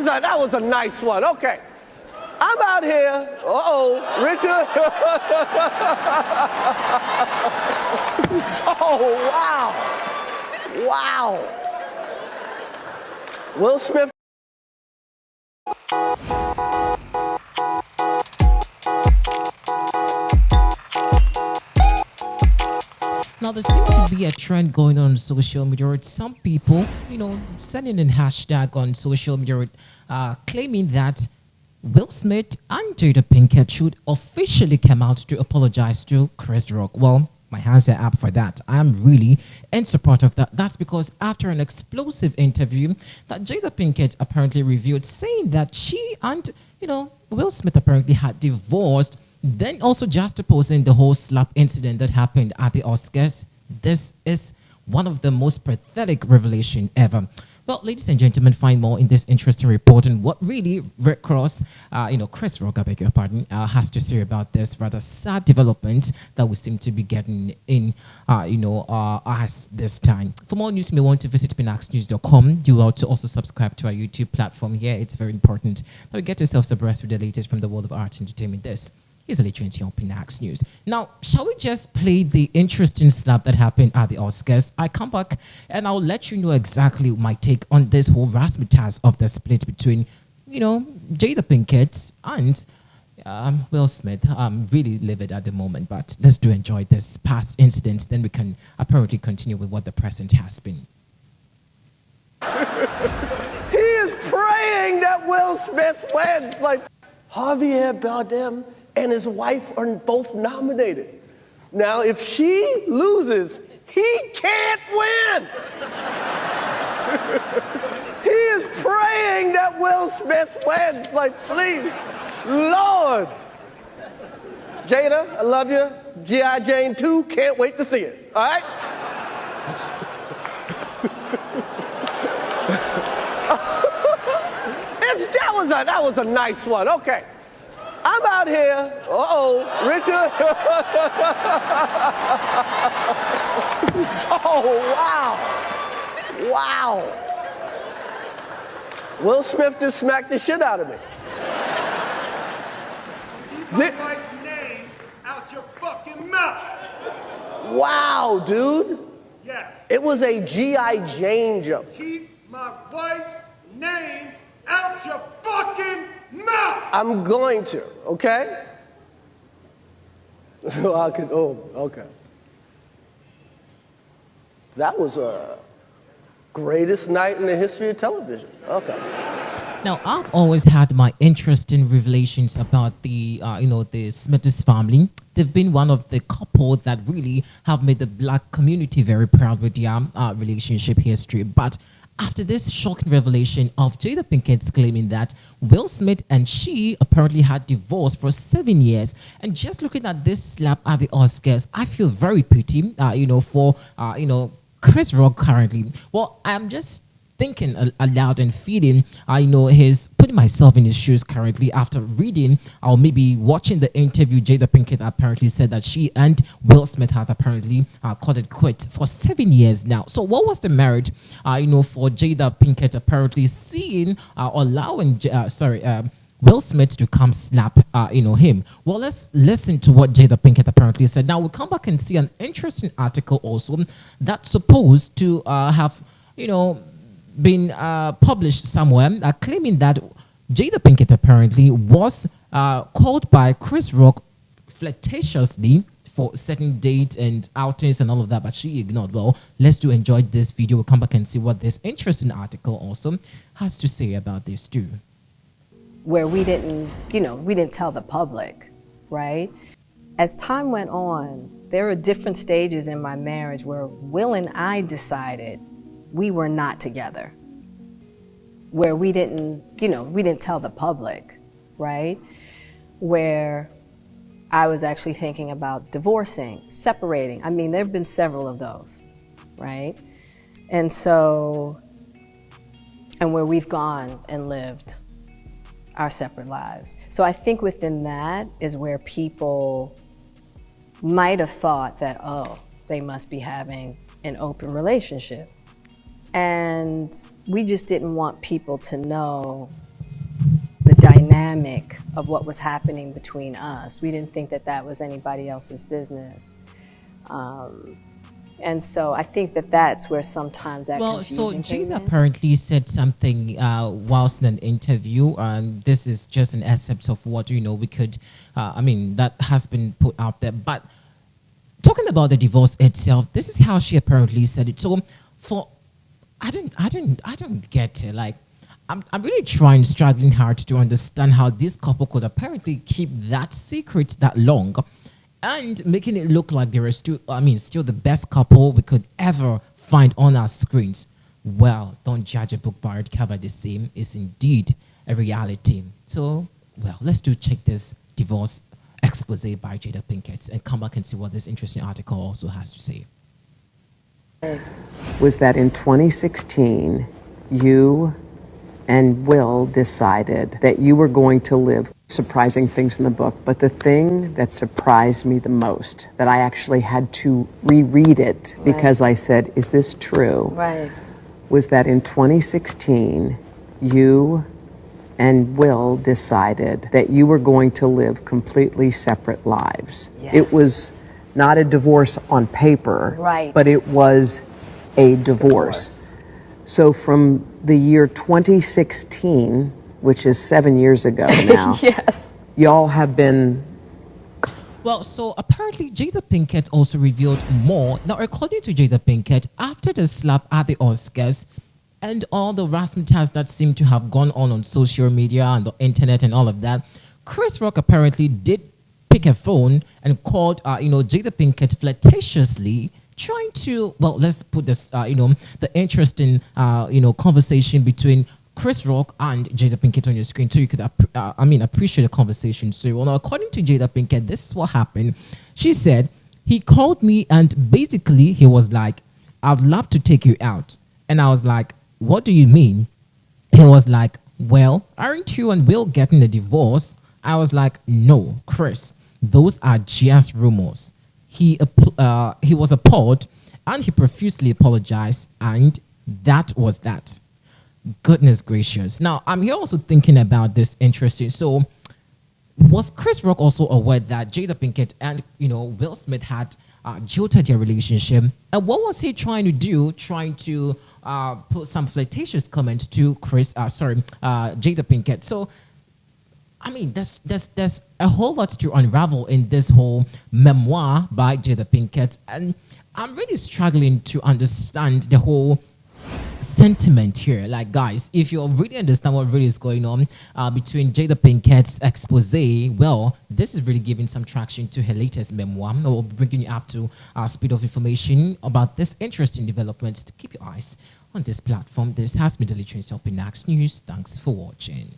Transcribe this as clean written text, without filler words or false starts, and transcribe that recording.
That was a nice one. Okay. I'm out here. Richard. Oh, wow. Wow. Will Smith. Now, there seems to be a trend going on social media with some people, sending in hashtag on social media, claiming that Will Smith and Jada Pinkett should officially come out to apologize to Chris Rock. Well, my hands are up for that. I'm really in support of that. That's because after an explosive interview that Jada Pinkett apparently revealed, saying that she and, Will Smith apparently had divorced, then also juxtaposing the whole slap incident that happened at the Oscars. This is one of the most pathetic revelations ever. Well, ladies and gentlemen, find more in this interesting report and what really Rick Ross, Chris Rock, I beg your pardon, has to say about this rather sad development that we seem to be getting in, as this time. For more news, you may want to visit pinaxnews.com. Do well to also subscribe to our YouTube platform here. It's very important that we get yourselves abreast with the latest from the world of art and entertainment. This is Trinity on Pinax News. Now, shall we just play the interesting slap that happened at the Oscars? I come back and I'll let you know exactly my take on this whole razzmatazz of the split between, Jada Pinkett and Will Smith. I'm really livid at the moment, but let's do enjoy this past incident. Then we can apparently continue with what the present has been. He is praying that Will Smith wins. Like, Javier Bardem and his wife are both nominated. Now, if she loses, he can't win. He is praying that Will Smith wins. Like, please, Lord. Jada, I love you. G.I. Jane 2, can't wait to see it. All right? That was a nice one. Okay. I'm out here. Richard. Oh, wow. Wow. Will Smith just smacked the shit out of me. Keep my wife's name out your fucking mouth. Wow, dude. Yes. It was a G.I. Jane joke. Keep my wife's name out your fucking mouth. I'm going to, okay? Okay. That was a greatest night in the history of television. Okay. Now, I've always had my interest in revelations about the Smiths family. They've been one of the couple that really have made the black community very proud with their relationship history. But after this shocking revelation of Jada Pinkett claiming that Will Smith and she apparently had divorced for 7 years, and just looking at this slap at the Oscars, I feel very pity, for Chris Rock currently. Well, I'm just thinking aloud and feeling, his putting myself in his shoes currently after reading or maybe watching the interview. Jada Pinkett apparently said that she and Will Smith had apparently called it quits for 7 years now. So what was the merit, for Jada Pinkett apparently seeing allowing Will Smith to come slap, him? Well, let's listen to what Jada Pinkett apparently said. Now we'll come back and see an interesting article also that's supposed to have, been published somewhere, claiming that Jada Pinkett apparently was called by Chris Rock flirtatiously for certain dates and outings and all of that, but she ignored. Well, let's do enjoy this video. We'll come back and see what this interesting article also has to say about this too. Where we didn't tell the public, right? As time went on, there were different stages in my marriage where Will and I decided we were not together, where we didn't tell the public, right? Where I was actually thinking about divorcing, separating. I mean, there have been several of those, right? And where we've gone and lived our separate lives. So I think within that is where people might have thought that, oh, they must be having an open relationship. And we just didn't want people to know the dynamic of what was happening between us. We didn't think that that was anybody else's business. And so I think that that's where sometimes that Well, so confusion came Jada in. apparently said something whilst in an interview, and this is just an excerpt of what we could, that has been put out there. But talking about the divorce itself, this is how she apparently said it. So, I don't get it. Like, I'm really struggling hard to understand how this couple could apparently keep that secret that long, and making it look like they were still the best couple we could ever find on our screens. Well, don't judge a book by its cover. The same is indeed a reality. So, well, let's check this divorce expose by Jada Pinkett and come back and see what this interesting article also has to say. Was that in 2016, you and Will decided that you were going to live surprising things in the book, but the thing that surprised me the most, that I actually had to reread it because I said, is this true? Right. Was that in 2016, you and Will decided that you were going to live completely separate lives. Yes. It was not a divorce on paper, Right. but it was a divorce. So from the year 2016, which is 7 years ago now, Yes. y'all have been. Well, so apparently Jada Pinkett also revealed more. Now, according to Jada Pinkett, after the slap at the Oscars and all the razzmatazz that seemed to have gone on social media and the internet and all of that, Chris Rock apparently did pick a phone and called, Jada Pinkett flirtatiously, trying to, well, let's put this, the interesting, conversation between Chris Rock and Jada Pinkett on your screen, so you could, appreciate the conversation. So, well, now, according to Jada Pinkett, this is what happened. She said, he called me and basically he was like, I'd love to take you out. And I was like, what do you mean? He was like, well, aren't you and Will getting a divorce? I was like, no, Chris, those are just rumors. He was appalled and he profusely apologized, and that was that. Goodness gracious. Now, I'm here also thinking about this interesting. So, was Chris Rock also aware that Jada Pinkett and, Will Smith had jilted their relationship? And what was he trying to do? Trying to put some flirtatious comment to Jada Pinkett. So, there's a whole lot to unravel in this whole memoir by Jada Pinkett, and I'm really struggling to understand the whole sentiment here. Like, guys, if you really understand what really is going on between Jada Pinkett's expose, well, this is really giving some traction to her latest memoir. We'll be bringing you up to speed of information about this interesting development. To keep your eyes on this platform. This has been Daily Trends Top in Next News. Thanks for watching.